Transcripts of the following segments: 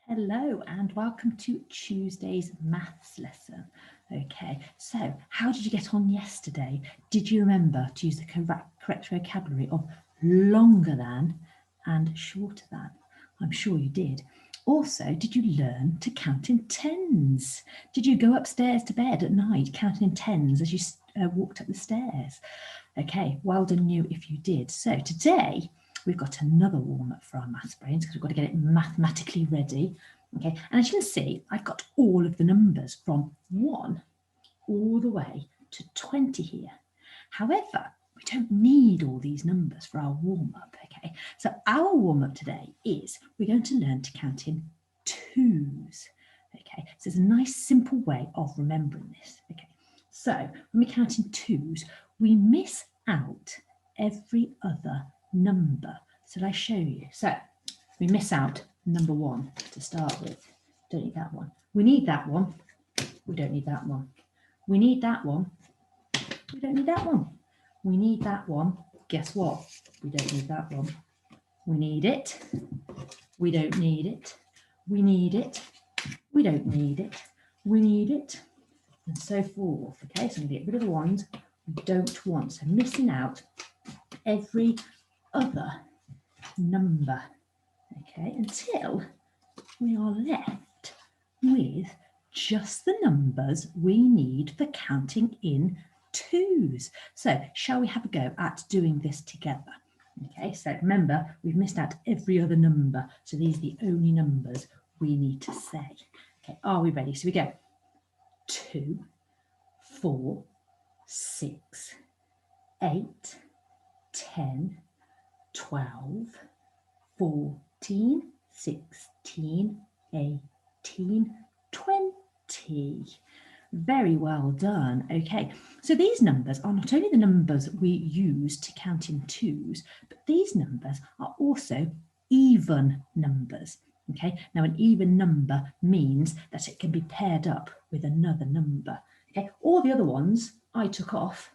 Hello and welcome to Tuesday's maths lesson. Okay, so how did you get on yesterday? Did you remember to use the correct vocabulary of longer than and shorter than? I'm sure you did. Also, did you learn to count in tens? Did you go upstairs to bed at night counting in tens as you walked up the stairs? Okay, well done you if you did. So today, we've got another warm-up for our maths brains because we've got to get it mathematically ready. Okay, and as you can see, I've got all of the numbers from 1 all the way to 20 here. However, we don't need all these numbers for our warm-up, okay? So our warm-up today is we're going to learn to count in twos, okay? So it's a nice simple way of remembering this, okay? So when we count in twos, we miss out every other number. So I show you. So we miss out number 1 to start with. Don't need that one. We need that one. We don't need that one. We need that one. We don't need that one. We need that one. Guess what? We don't need that one. We need it. We don't need it. We need it. We don't need it. We need it. And so forth. Okay, so I'm going to get rid of the ones we don't want. So missing out every other number. Okay, until we are left with just the numbers we need for counting in twos. So shall we have a go at doing this together? Okay, so remember, we've missed out every other number. So these are the only numbers we need to say. Okay, are we ready? So we go 2, 4, 6, 8, 10, 12, 14, 16, 18, 20. Very well done. Okay, so these numbers are not only the numbers we use to count in twos, but these numbers are also even numbers. Okay, now an even number means that it can be paired up with another number. Okay, all the other ones I took off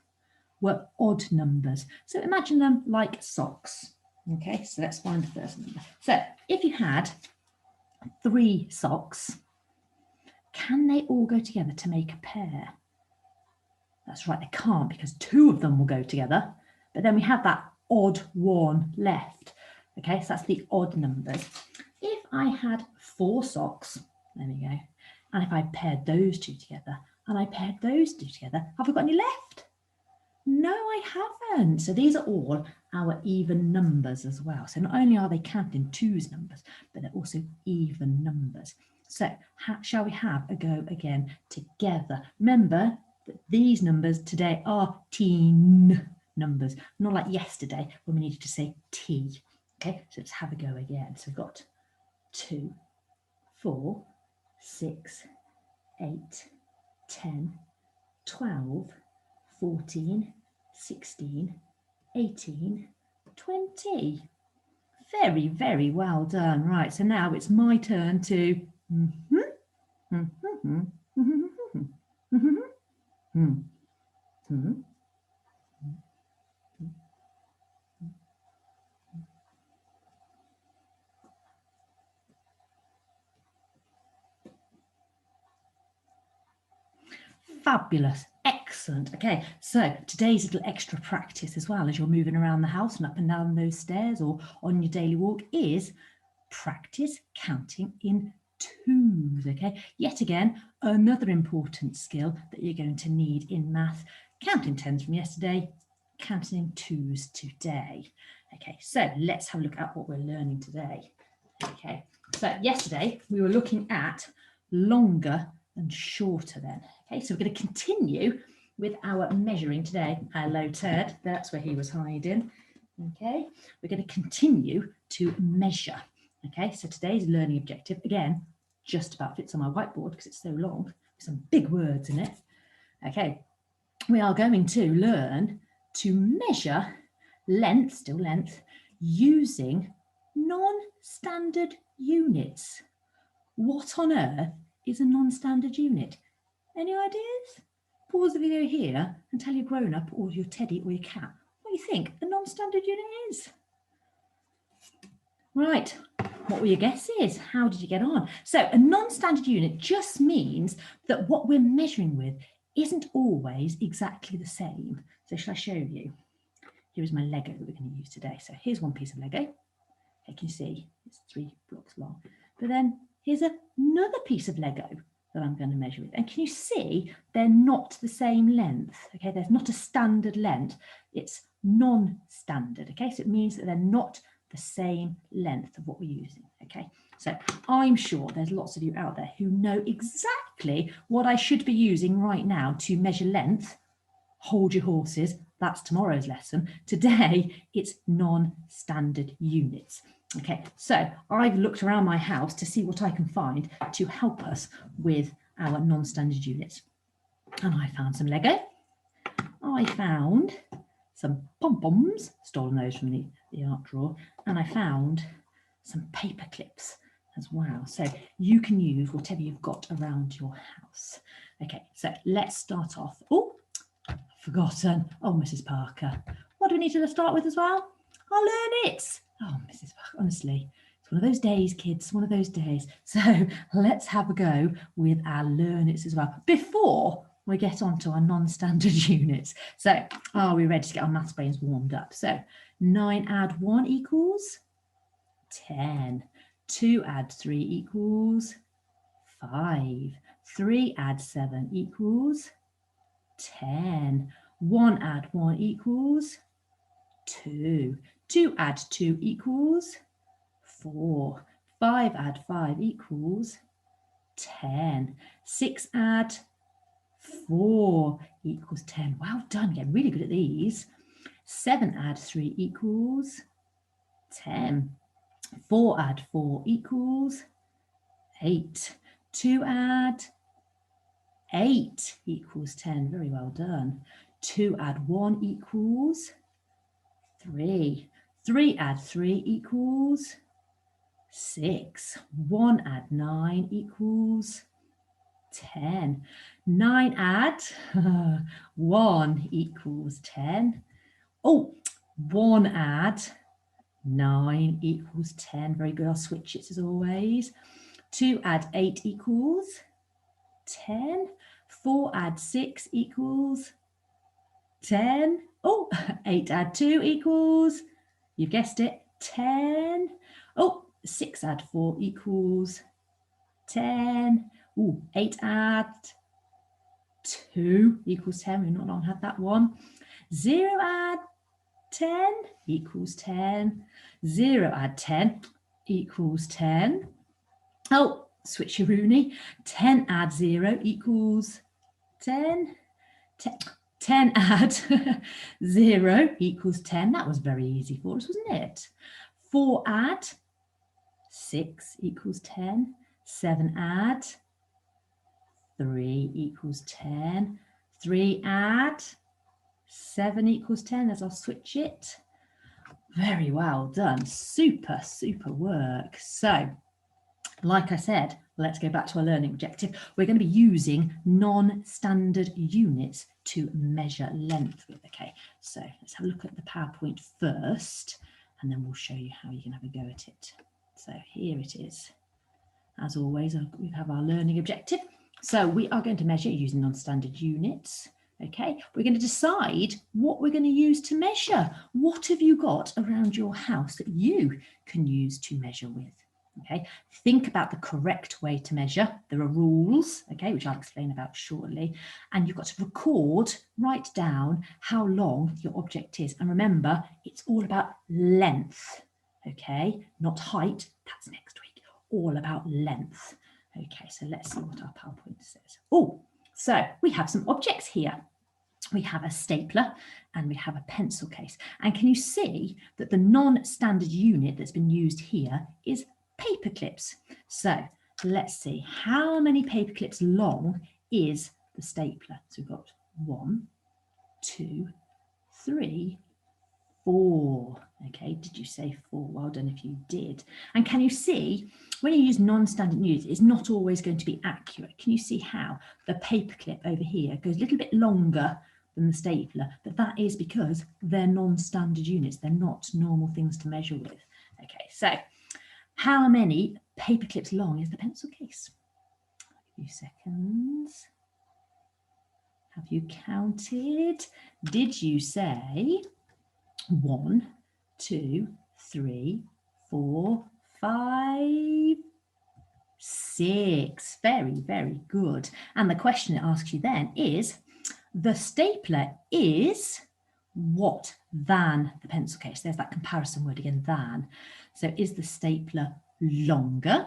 were odd numbers. So imagine them like socks. Okay, so let's find the first number. So if you had 3 socks, can they all go together to make a pair? That's right, they can't because 2 of them will go together, but then we have that odd one left. Okay, so that's the odd numbers. If I had 4 socks, there we go, and if I paired those 2 together and I paired those 2 together, have I got any left? No, I haven't. So these are all our even numbers as well. So not only are they counting twos numbers, but they're also even numbers. So shall we have a go again together? Remember that these numbers today are teen numbers, not like yesterday when we needed to say T. Okay, so let's have a go again. So we've got 2, 4, 6, 8, 10, 12, 14, 16, 18, 20. Very, very well done. Right, so now it's my turn to Fabulous. Excellent. Okay, so today's little extra practice as well as you're moving around the house and up and down those stairs or on your daily walk is practice counting in twos. Okay, yet again, another important skill that you're going to need in math. Counting tens from yesterday, counting in twos today. Okay, so let's have a look at what we're learning today. Okay, so yesterday we were looking at longer and shorter then. Okay, so we're going to continue with our measuring today. Hello, Ted. That's where he was hiding. Okay, we're going to continue to measure. Okay, so today's learning objective, again, just about fits on my whiteboard because it's so long, with some big words in it. Okay, we are going to learn to measure length, still length, using non-standard units. What on earth is a non-standard unit? Any ideas? Pause the video here and tell your grown-up or your teddy or your cat what you think a non-standard unit is. Right, What were your guesses? How did you get on? So a non-standard unit just means that what we're measuring with isn't always exactly the same. So shall I show you? Here is my Lego that we're going to use today. So here's one piece of Lego. Okay, can you see? It's 3 blocks long. But then here's another piece of Lego that I'm going to measure with. And can you see they're not the same length? Okay, there's not a standard length. It's non-standard. Okay, so it means that they're not the same length of what we're using. Okay, so I'm sure there's lots of you out there who know exactly what I should be using right now to measure length. Hold your horses. That's tomorrow's lesson. Today, it's non-standard units. Okay, so I've looked around my house to see what I can find to help us with our non-standard units. And I found some Lego. I found some Pom-Poms, stolen those from the art drawer, and I found some paper clips as well. So you can use whatever you've got around your house. Okay, so let's start off. Oh, forgotten. Oh, Mrs. Parker. What do we need to start with as well? Our learn-its. Oh, Mrs. Parker, honestly, it's one of those days, kids, one of those days. So let's have a go with our learn-its as well before we get on to our non-standard units. So are we ready to get our maths brains warmed up? So 9 add 1 equals 10. 2 add 3 equals 5. 3 add 7 equals 10. 1 add 1 equals 2. 2 add 2 equals 4. 5 add 5 equals 10. 6 add 4 equals 10. Well done, getting really good at these. 7 add 3 equals 10. 4 add 4 equals 8. 2 add 8 equals 10. Very well done. 2 add 1 equals 3. 3 add 3 equals 6. 1 add 9 equals 10. 9 add 1 equals 10. Oh, 1 add 9 equals 10. Very good. I'll switch it as always. 2 add 8 equals 10. 4 add 6 equals 10. Oh, 8 add 2 equals, you've guessed it, 10. Oh, 6 add 4 equals 10. Oh, 8 add 2 equals 10. We've not long had that one. 0 add 10 equals 10. 0 add 10 equals 10. Oh, switcheroony. 10 add 0 equals 10. 10 add 0 equals 10. That was very easy for us, wasn't it? 4 add 6 equals 10. 7 add 3 equals 10. 3 add 7 equals 10, as I'll switch it. Very well done. Super, super work. So, like I said, let's go back to our learning objective. We're going to be using non-standard units to measure length with. Okay, so let's have a look at the PowerPoint first, and then we'll show you how you can have a go at it. So here it is. As always, we have our learning objective. So we are going to measure using non-standard units. Okay, we're going to decide what we're going to use to measure. What have you got around your house that you can use to measure with? Okay, think about the correct way to measure. There are rules, okay, which I'll explain about shortly. And you've got to record, write down how long your object is. And remember, it's all about length, okay, not height. That's next week. All about length. Okay, so let's see what our PowerPoint says. Oh, so we have some objects here. We have a stapler and we have a pencil case. And can you see that the non-standard unit that's been used here is paper clips? So let's see, how many paper clips long is the stapler? So we've got 1, 2, 3, 4. Okay, did you say 4? Well done if you did. And can you see, when you use non-standard units, it's not always going to be accurate. Can you see how the paper clip over here goes a little bit longer than the stapler? But that is because they're non-standard units. They're not normal things to measure with. Okay, so How many paper clips long is the pencil case? A few seconds. Have you counted? Did you say 1, 2, 3, 4, 5, 6? Very, very good. And the question it asks you then is, the stapler is what than the pencil case? There's that comparison word again, than. So is the stapler longer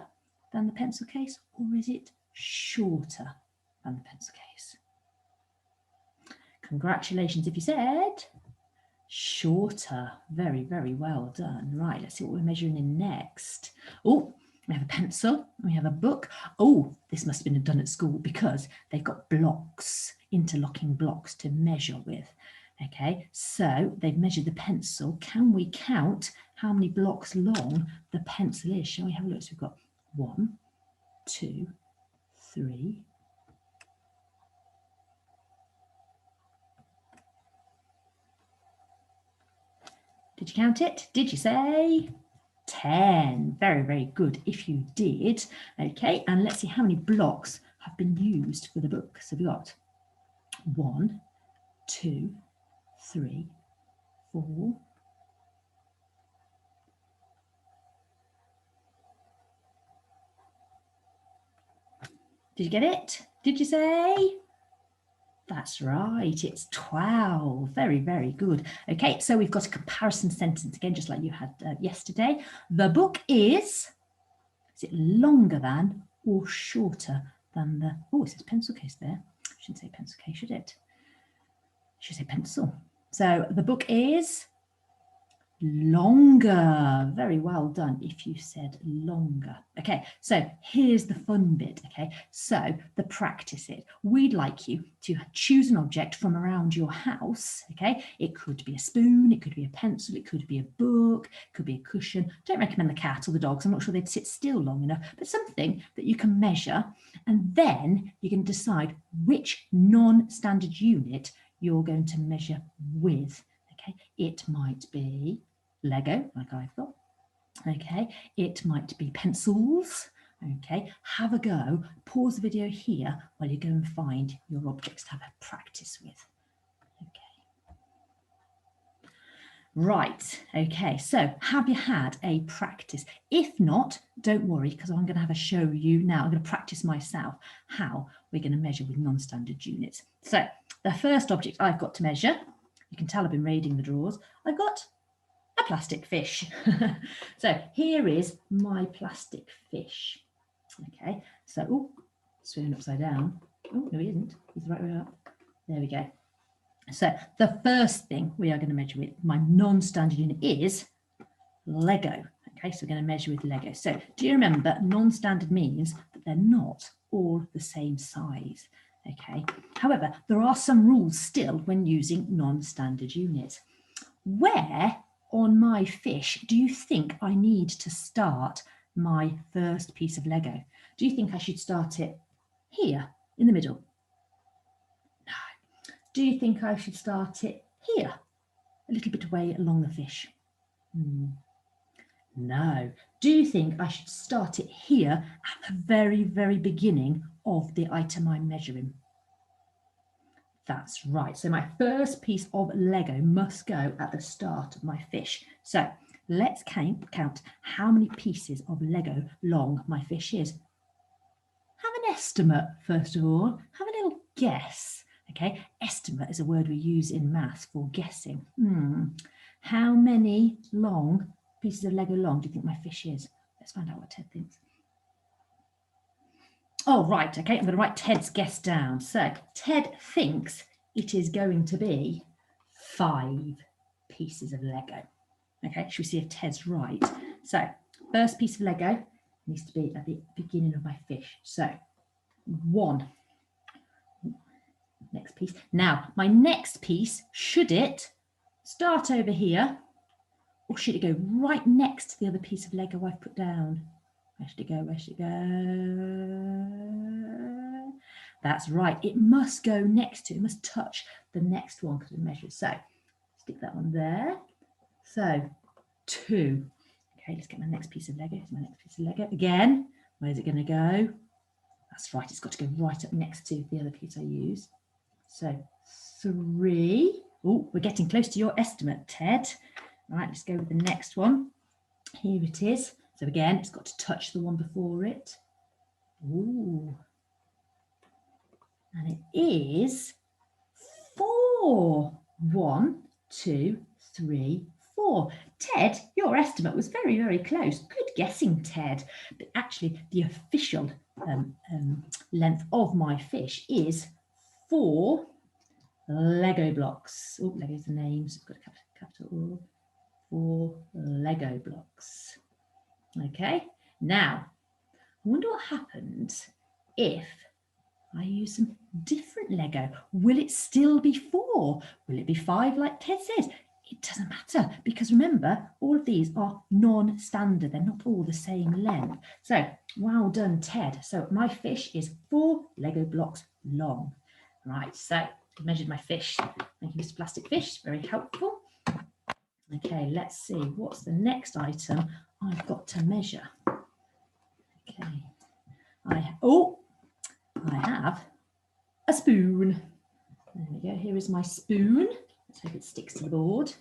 than the pencil case, or is it shorter than the pencil case? Congratulations if you said shorter. Very, very well done. Right, let's see what we're measuring in next. Oh, we have a pencil, we have a book. Oh, this must have been done at school because they've got blocks, interlocking blocks to measure with. Okay, so they've measured the pencil. Can we count how many blocks long the pencil is? Shall we have a look? So we've got 1, 2, 3. Did you count it? Did you say 10? Very, very good if you did. Okay, and let's see how many blocks have been used for the book. So we've got 1, 2, 3, 4. Did you get it? Did you say? That's right, it's 12. Very, very good. Okay, so we've got a comparison sentence again, just like you had yesterday. The book is it longer than or shorter than the, oh, it says pencil case there. Shouldn't say pencil case, should it? Should say pencil. So the book is longer. Very well done if you said longer. Okay, so here's the fun bit. Okay, so the practice it. We'd like you to choose an object from around your house. Okay, it could be a spoon, it could be a pencil, it could be a book, it could be a cushion. Don't recommend the cat or the dogs. I'm not sure they'd sit still long enough, but something that you can measure, and then you can decide which non-standard unit you're going to measure with. Okay, it might be Lego, like I've got. Okay, it might be pencils. Okay, have a go. Pause the video here while you go and find your objects to have a practice with. Okay. Right, okay, so have you had a practice? If not, don't worry, because I'm going to have a show you now. I'm going to practice myself how we're going to measure with non-standard units. So the first object I've got to measure, you can tell I've been raiding the drawers, I've got a plastic fish. So here is my plastic fish. Okay, so, oh, swimming upside down. Oh, no, he isn't. He's the right way up. There we go. So the first thing we are going to measure with, my non-standard unit, is Lego. Okay, so we're going to measure with Lego. So do you remember non-standard means that they're not all the same size? Okay, however, there are some rules still when using non-standard units. Where on my fish do you think I need to start my first piece of Lego? Do you think I should start it here in the middle? No. Do you think I should start it here, a little bit away along the fish? No. Do you think I should start it here at the very, very beginning of the item I'm measuring? That's right. So my first piece of Lego must go at the start of my fish. So let's count how many pieces of Lego long my fish is. Have an estimate, first of all. Have a little guess. Okay, estimate is a word we use in maths for guessing. How many long pieces of Lego long do you think my fish is? Let's find out what Ted thinks. Oh, right, okay, I'm going to write Ted's guess down. So Ted thinks it is going to be 5 pieces of Lego. Okay, should we see if Ted's right? So first piece of Lego needs to be at the beginning of my fish. So 1. Next piece. Now, my next piece, should it start over here, or should it go right next to the other piece of Lego I've put down? Where should it go? Where should it go? That's right. It must go next to, it must touch the next one because we measured. So stick that one there. So 2. Okay, let's get my next piece of Lego. Here's my next piece of Lego. Again, where's it going to go? That's right, it's got to go right up next to the other piece I use. So 3. Oh, we're getting close to your estimate, Ted. Right, let's go with the next one. Here it is. So again, it's got to touch the one before it. Ooh. And it is 4. 1, 2, 3, 4. Ted, your estimate was very, very close. Good guessing, Ted. But actually, the official length of my fish is 4 Lego blocks. Oh, Lego's the names. Got a capital 4 Lego blocks. Okay, now I wonder what happens if I use some different Lego. Will it still be 4? Will it be 5 like Ted says? It doesn't matter, because remember, all of these are non-standard. They're not all the same length. So well done, Ted. So my fish is 4 Lego blocks long. Right, so I measured my fish. Thank you, Mr. Plastic Fish. Very helpful. Okay, let's see. What's the next item I've got to measure? Okay. I have a spoon. There we go. Here is my spoon. Let's hope it sticks to the board.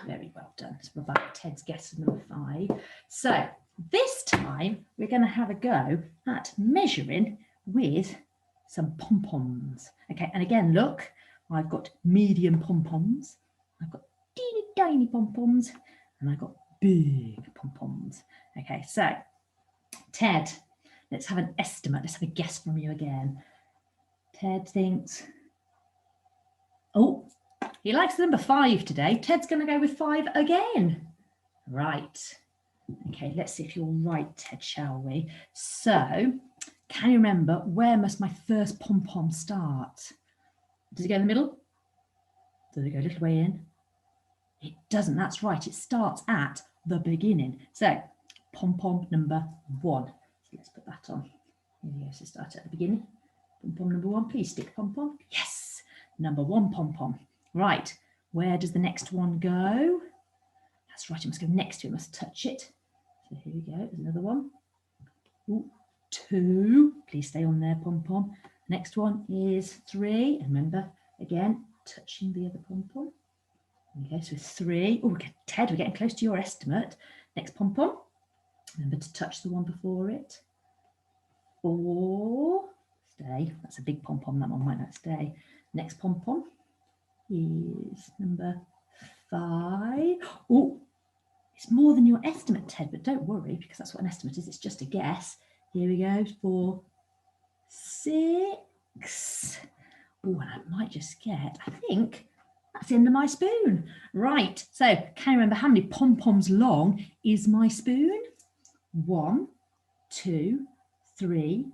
Very well done. So we're back to Ted's guess of number 5. So this time we're going to have a go at measuring with some pom-poms. Okay, and again, look, I've got medium pom-poms. I've got teeny tiny pom-poms, and I've got big pom-poms. Okay, so Ted, let's have an estimate. Let's have a guess from you again. Ted thinks, oh, he likes the number 5 today. Ted's going to go with 5 again. Right. Okay, let's see if you're right, Ted, shall we? So, can you remember, where must my first pom-pom start? Does it go in the middle? Does it go a little way in? It doesn't, that's right. It starts at the beginning. So, pom-pom number 1. So let's put that on. Here we go, so start at the beginning. Pom-pom number 1, please stick pom-pom. Yes, number 1 pom-pom. Right, where does the next one go? That's right, it must go next to it, must touch it. So here we go, there's another one. Ooh, 2, please stay on there, pom-pom. Next one is 3, and remember, again, touching the other pom-pom. There we go, so 3. Oh, Ted, we're getting close to your estimate. Next pom-pom, remember to touch the one before it. 4, stay, that's a big pom-pom, that one might not stay. Next pom-pom is number 5. Oh, it's more than your estimate, Ted, but don't worry, because that's what an estimate is. It's just a guess. Here we go, 4, 6. Oh, and I might just get, I think that's the end of my spoon. Right, so can you remember how many pom-poms long is my spoon? 1, 2, 3,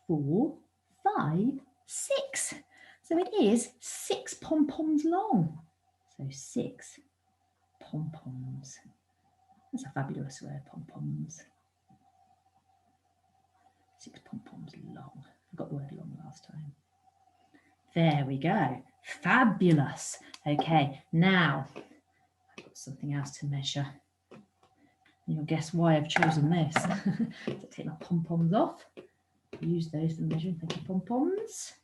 4, 5, 6. So it is 6 pom-poms long. So 6 pom-poms. That's a fabulous word, pom-poms. 6 pom-poms long. I got the word long last time. There we go. Fabulous. Okay, now I've got something else to measure. And you'll guess why I've chosen this. So take my pom-poms off. Use those for measuring. Thank you, pom-poms.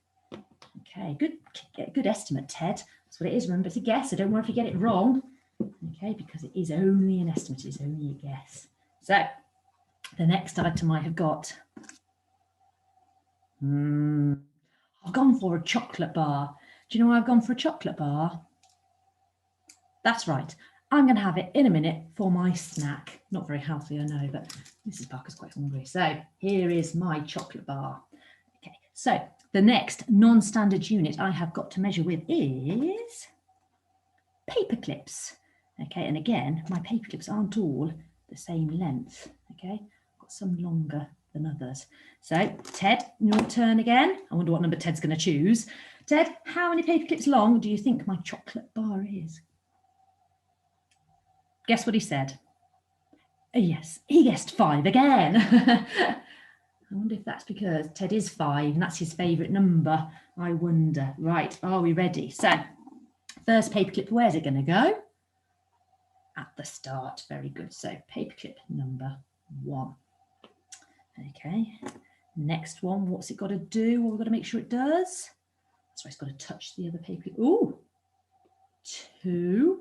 Okay, good estimate, Ted. That's what it is. Remember, it's a guess, so don't worry if you get it wrong. Okay, because it is only an estimate, it's only a guess. So, the next item I have got, I've gone for a chocolate bar. Do you know why I've gone for a chocolate bar? That's right. I'm going to have it in a minute for my snack. Not very healthy, I know, but Mrs. Parker's quite hungry. So, here is my chocolate bar. Okay, so the next non-standard unit I have got to measure with is paper clips. Okay, and again, my paper clips aren't all the same length. Okay, I've got some longer than others. So, Ted, your turn again. I wonder what number Ted's going to choose. Ted, how many paper clips long do you think my chocolate bar is? Guess what he said? Yes, he guessed 5 again. I wonder if that's because Ted is 5 and that's his favourite number. I wonder. Right, are we ready? So, first paperclip, where's it going to go? at the start. Very good. So paperclip number 1. Okay, next one, what's it got to do? Well, we've got to make sure it does. So it's got to touch the other paperclip. Ooh, 2.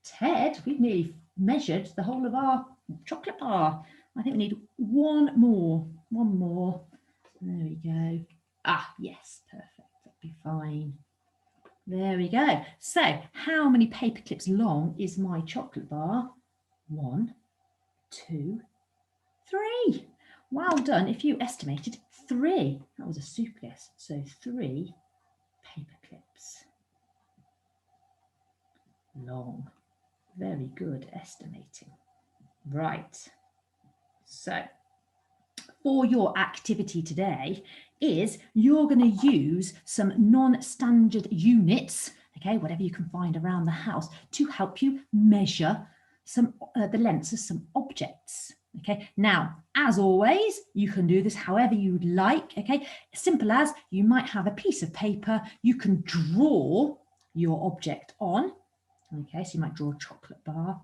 Ted, we've nearly measured the whole of our chocolate bar. I think we need one more. There we go. Ah, yes, perfect. That'll be fine. There we go. So how many paper clips long is my chocolate bar? 1, 2, 3. Well done. If you estimated 3, that was a super guess. So 3 paper clips long. Very good estimating. Right. So for your activity today is you're going to use some non-standard units, okay, whatever you can find around the house, to help you measure some the lengths of some objects. Okay, now, as always, you can do this however you would like. Okay, simple as you might have a piece of paper you can draw your object on. Okay, so you might draw a chocolate bar.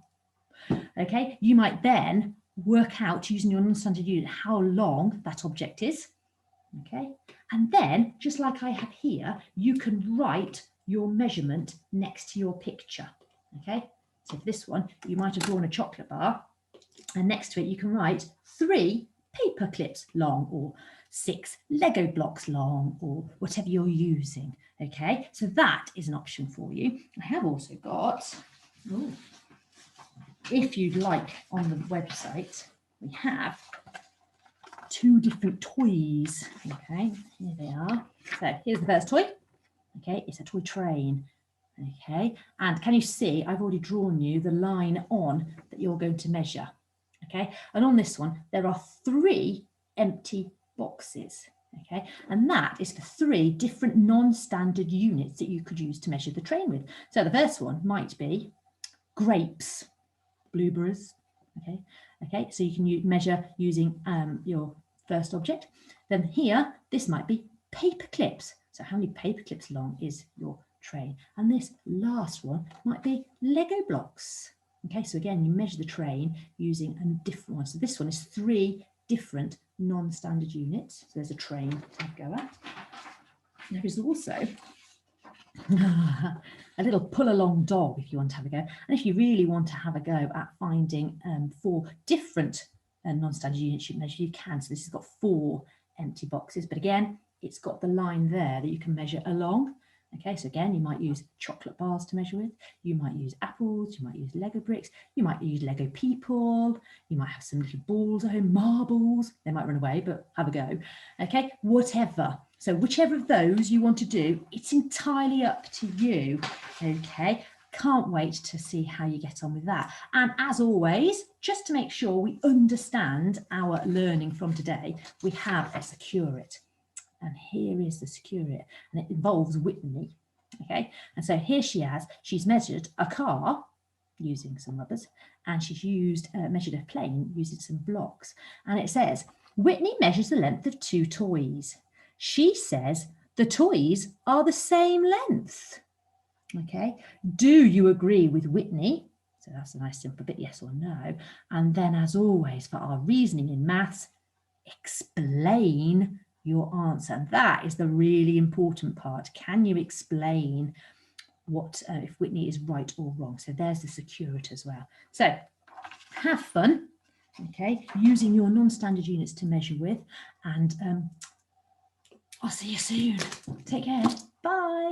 Okay, you might then work out using your non-standard unit how long that object is. Okay, and then just like I have here, you can write your measurement next to your picture. Okay, so for this one, you might have drawn a chocolate bar, and next to it you can write 3 paper clips long, or 6 Lego blocks long, or whatever you're using. Okay, so that is an option for you. I have also got, if you'd like, on the website, we have 2 different toys. Okay, here they are. So here's the first toy. Okay, it's a toy train. Okay, and can you see I've already drawn you the line on that you're going to measure. Okay, and on this one there are 3 empty boxes. Okay, and that is for 3 different non-standard units that you could use to measure the train with. So the first one might be grapes, blueberries. Okay, so you can measure using your first object. Then here, this might be paper clips. So how many paper clips long is your train? And this last one might be Lego blocks. Okay, so again, you measure the train using a different one. So this one is 3 different non-standard units. So there's a train to go at. There is also a little pull-along dog if you want to have a go. And if you really want to have a go at finding 4 different non-standard units you measure, you can. So this has got 4 empty boxes, but again, it's got the line there that you can measure along. Okay, so again, you might use chocolate bars to measure with, you might use apples, you might use Lego bricks, you might use Lego people, you might have some little balls at home, marbles, they might run away, but have a go. Okay, whatever. So whichever of those you want to do, it's entirely up to you. Okay, can't wait to see how you get on with that. And as always, just to make sure we understand our learning from today, we have a Secure It. And here is the Secure It, and it involves Whitney. Okay, and so here she's measured a car using some rubbers, and she's measured a plane using some blocks. And it says, Whitney measures the length of 2 toys. She says the toys are the same length. Okay, do you agree with Whitney? So that's a nice simple bit, yes or no. And then, as always, for our reasoning in maths, explain your answer. And that is the really important part. Can you explain what if Whitney is right or wrong? So there's the Secure It as well. So have fun, okay, using your non-standard units to measure with, and I'll see you soon. Take care. Bye.